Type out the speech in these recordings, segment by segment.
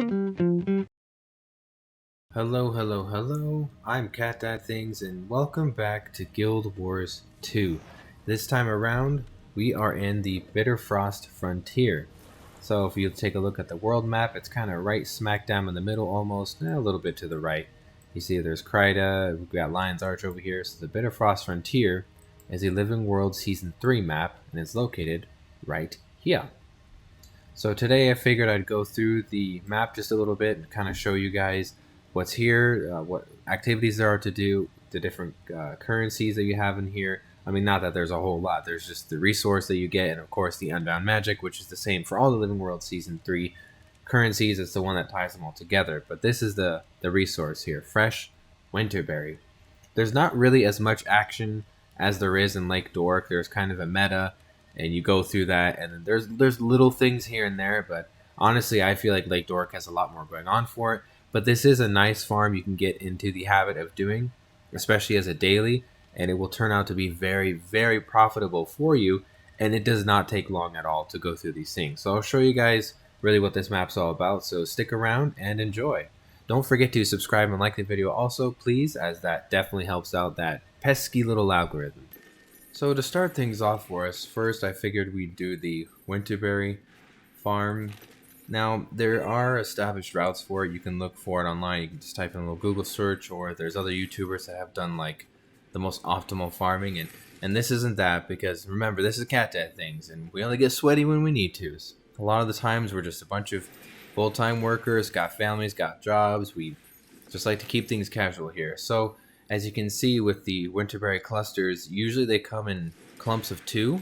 Hello, hello, hello. I'm CatDadThings and welcome back to Guild Wars 2. This time around, we are in the Bitterfrost Frontier. So if you take a look at the world map, it's kind of right smack down in the middle almost, a little bit to the right. You see there's Kryda, we've got Lion's Arch over here. So the Bitterfrost Frontier is a Living World Season 3 map and it's located right here. So today I figured I'd go through the map just a little bit and kind of show you guys what's here, what activities there are to do, the different currencies that you have in here. I mean, not that there's a whole lot. There's just the resource that you get, and of course the Unbound Magic, which is the same for all the Living World Season 3 currencies. It's the one that ties them all together. But this is the resource here, Fresh Winterberry. There's not really as much action as there is in Lake Dork. There's kind of a meta, and you go through that, and then there's little things here and there. But honestly, I feel like Lake Dork has a lot more going on for it. But this is a nice farm you can get into the habit of doing, especially as a daily, and it will turn out to be very, very profitable for you, and it does not take long at all to go through these things. So I'll show you guys really what this map's all about, so stick around and enjoy. Don't forget to subscribe and like the video also, please, as that definitely helps out that pesky little algorithm. So to start things off for us, first I figured we'd do the Winterberry farm. Now, there are established routes for it. You can look for it online. You can just type in a little Google search, or there's other YouTubers that have done like the most optimal farming. And this isn't that, because remember, this is CatDadThings, and we only get sweaty when we need to. A lot of the times we're just a bunch of full-time workers, got families, got jobs. We just like to keep things casual here. So as you can see with the Winterberry clusters, usually they come in clumps of 2.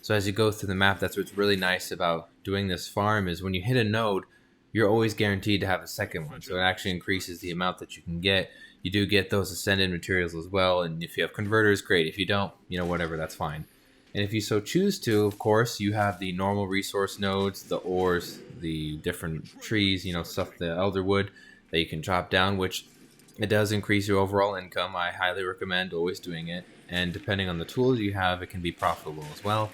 So as you go through the map, that's what's really nice about doing this farm, is when you hit a node, you're always guaranteed to have a second one. So it actually increases the amount that you can get. You do get those ascended materials as well, and if you have converters, great. If you don't, whatever, that's fine. And if you so choose to, of course, you have the normal resource nodes, the ores, the different trees, stuff, the elder wood that you can chop down, which it does increase your overall income. I highly recommend always doing it. And depending on the tools you have, it can be profitable as well.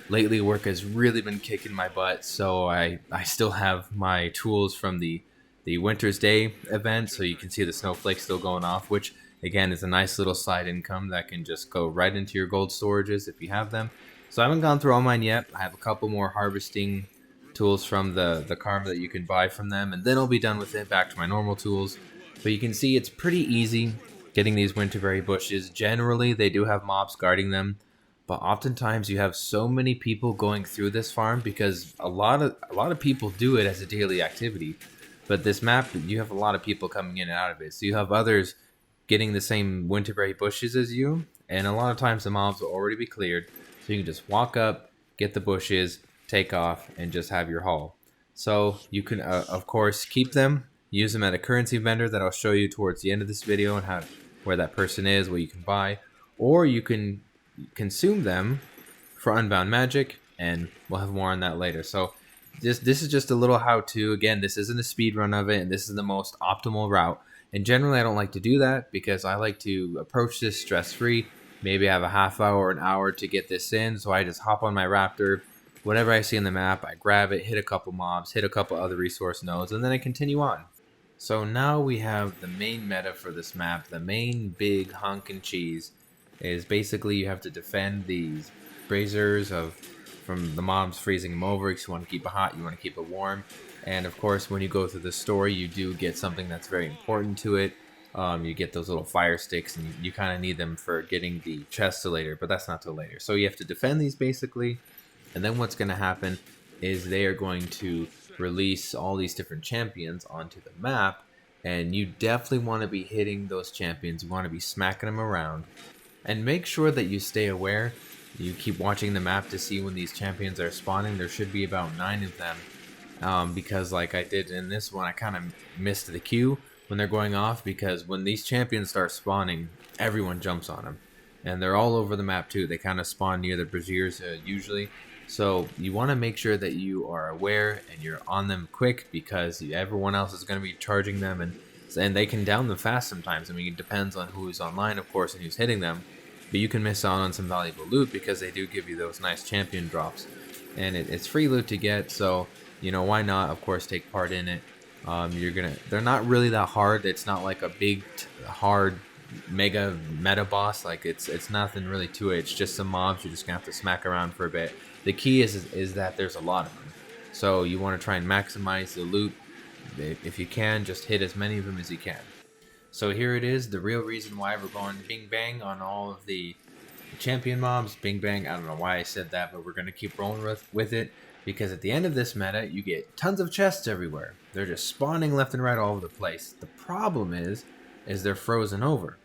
Lately, work has really been kicking my butt, so I still have my tools from the Winter's Day event, so you can see the snowflakes still going off, which, again, is a nice little side income that can just go right into your gold storages if you have them. So I haven't gone through all mine yet. I have a couple more harvesting tools from the karma that you can buy from them, and then I'll be done with it, back to my normal tools. But you can see it's pretty easy getting these Winterberry bushes. Generally, they do have mobs guarding them. But oftentimes you have so many people going through this farm, because a lot of people do it as a daily activity. But this map, you have a lot of people coming in and out of it. So you have others getting the same Winterberry bushes as you, and a lot of times the mobs will already be cleared. So you can just walk up, get the bushes, take off, and just have your haul. So you can, of course, keep them, use them at a currency vendor that I'll show you towards the end of this video, and where that person is, what you can buy. Or you can consume them for Unbound Magic, and we'll have more on that later. So this is just a little how-to. Again, this isn't a speed run of it, and this is the most optimal route. And generally I don't like to do that, because I like to approach this stress-free. Maybe I have a half hour or an hour to get this in, so I just hop on my raptor, whatever I see in the map, I grab it, hit a couple mobs, hit a couple other resource nodes, and then I continue on. So now we have the main meta for this map. The main big hunk and cheese is basically you have to defend these braziers from the mobs freezing them over, because you want to keep it hot, you want to keep it warm. And of course, when you go through the story, you do get something that's very important to it. You get those little fire sticks, and you kind of need them for getting the chests till later, but that's not till later. So you have to defend these basically, and then what's going to happen is they are going to release all these different champions onto the map, and you definitely want to be hitting those champions. You want to be smacking them around. And make sure that you stay aware. You keep watching the map to see when these champions are spawning. There should be about 9 of them. Because like I did in this one, I kind of missed the queue when they're going off. Because when these champions start spawning, everyone jumps on them. And they're all over the map too. They kind of spawn near the braziers usually. So you want to make sure that you are aware and you're on them quick, because everyone else is going to be charging them. And they can down them fast sometimes. I mean, it depends on who's online, of course, and who's hitting them. But you can miss out on some valuable loot, because they do give you those nice champion drops. And it's free loot to get, so, why not, of course, take part in it. They're not really that hard. It's not like a big hard mega meta boss. Like it's nothing really to it. It's just some mobs you're just gonna have to smack around for a bit. The key is that there's a lot of them, so you want to try and maximize the loot. If you can, just hit as many of them as you can. So here it is, the real reason why we're going bing bang on all of the champion mobs. Bing bang, I don't know why I said that, but we're going to keep rolling with it, because at the end of this meta, you get tons of chests everywhere. They're just spawning left and right all over the place. The problem is they're frozen over.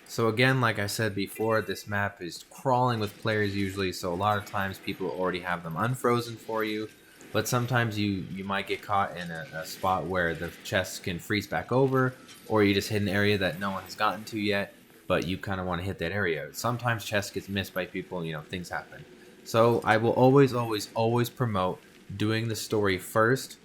So again, like I said before, this map is crawling with players usually, so a lot of times people already have them unfrozen for you, but sometimes you might get caught in a spot where the chests can freeze back over, or you just hit an area that no one has gotten to yet, but you kind of want to hit that area. Sometimes chests gets missed by people, things happen. So I will always promote doing the story first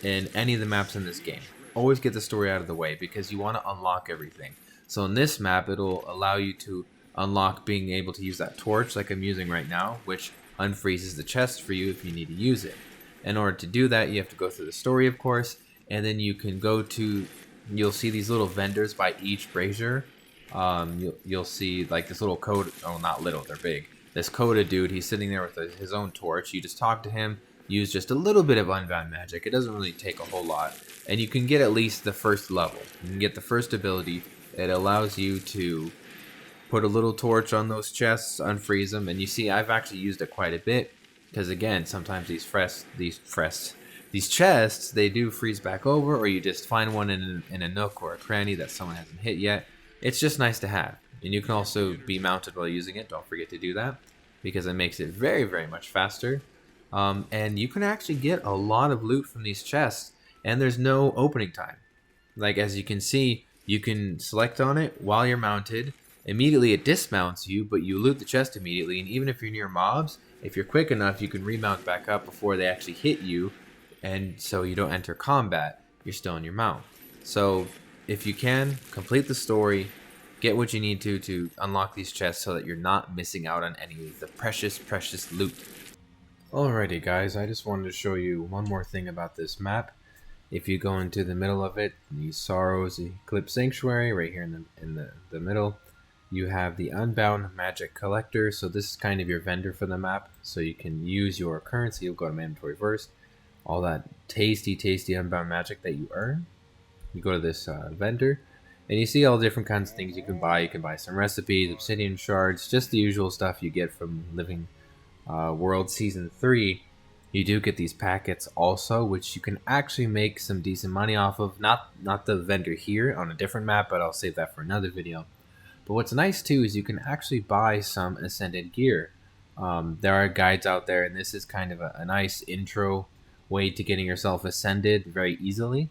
in any of the maps in this game. Always get the story out of the way, because you want to unlock everything. So in this map, it'll allow you to unlock being able to use that torch like I'm using right now, which unfreezes the chest for you if you need to use it. In order to do that, you have to go through the story, of course, and then you can go to, you'll see these little vendors by each brazier. You'll see like this little code, oh not little, they're big. This Coda dude, he's sitting there with his own torch. You just talk to him, use just a little bit of unbound magic. It doesn't really take a whole lot. And you can get at least the first level. You can get the first ability. It allows you to put a little torch on those chests, unfreeze them, and you see I've actually used it quite a bit, because again, sometimes these chests, they do freeze back over, or you just find one in a nook or a cranny that someone hasn't hit yet. It's just nice to have. And you can also be mounted while using it. Don't forget to do that, because it makes it very, very much faster. And you can actually get a lot of loot from these chests, and there's no opening time. Like, as you can see, you can select on it while you're mounted. Immediately it dismounts you, but you loot the chest immediately. And even if you're near mobs, if you're quick enough, you can remount back up before they actually hit you. And so you don't enter combat, you're still in your mount. So if you can, complete the story, get what you need to unlock these chests so that you're not missing out on any of the precious, precious loot. Alrighty guys, I just wanted to show you one more thing about this map. If you go into the middle of it, the Sorrows Eclipse Sanctuary, right here in the middle, you have the Unbound Magic Collector. So this is kind of your vendor for the map. So you can use your currency. You'll go to my inventory first. All that tasty, tasty Unbound Magic that you earn. You go to this vendor, and you see all different kinds of things you can buy. You can buy some recipes, obsidian shards, just the usual stuff you get from Living World Season 3. You do get these packets also, which you can actually make some decent money off of. Not the vendor here, on a different map, but I'll save that for another video. But what's nice too is you can actually buy some Ascended gear. There are guides out there, and this is kind of a nice intro way to getting yourself ascended very easily.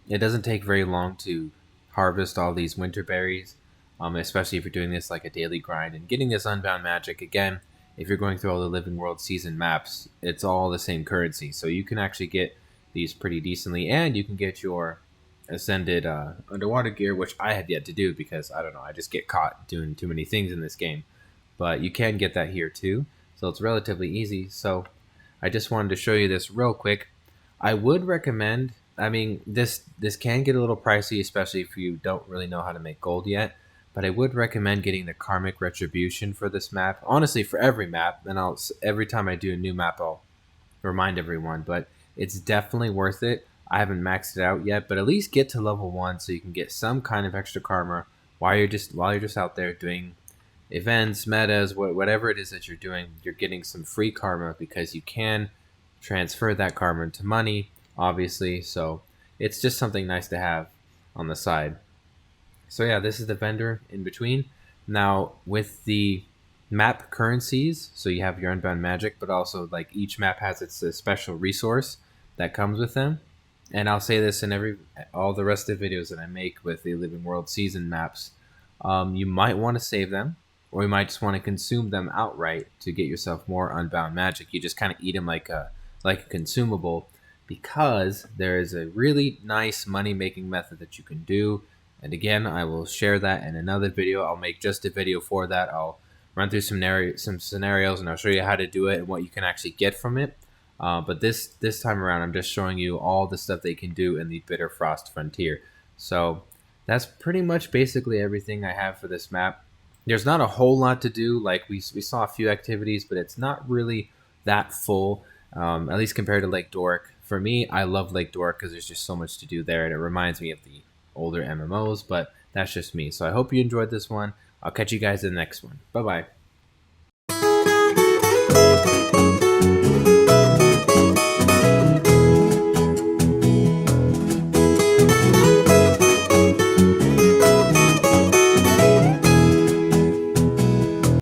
It doesn't take very long to harvest all these winter berries, especially if you're doing this like a daily grind. And getting this Unbound Magic, again, if you're going through all the Living World season maps, it's all the same currency. So you can actually get these pretty decently, and you can get your Ascended underwater gear, which I have yet to do because, I don't know, I just get caught doing too many things in this game. But you can get that here too, so it's relatively easy. So I just wanted to show you this real quick. I would recommend, I mean, this can get a little pricey, especially if you don't really know how to make gold yet. But I would recommend getting the Karmic Retribution for this map. Honestly, for every map, and every time I do a new map, I'll remind everyone. But it's definitely worth it. I haven't maxed it out yet, but at least get to level 1 so you can get some kind of extra karma while you're just out there doing events, metas, whatever it is that you're doing. You're getting some free karma because you can transfer that karma into money, obviously. So it's just something nice to have on the side. So yeah, this is the vendor in between. Now with the map currencies, so you have your Unbound Magic, but also like each map has its special resource that comes with them. And I'll say this in all the rest of the videos that I make with the Living World season maps. You might want to save them, or you might just want to consume them outright to get yourself more Unbound Magic. You just kind of eat them like a consumable, because there is a really nice money-making method that you can do. And again, I will share that in another video. I'll make just a video for that. I'll run through some scenarios, and I'll show you how to do it and what you can actually get from it. But this time around, I'm just showing you all the stuff they can do in the Bitterfrost Frontier. So that's pretty much basically everything I have for this map. There's not a whole lot to do. Like we saw a few activities, but it's not really that full. At least compared to Lake Dork. For me, I love Lake Dork because there's just so much to do there, and it reminds me of the older MMOs. But that's just me. So I hope you enjoyed this one. I'll catch you guys in the next one. Bye bye.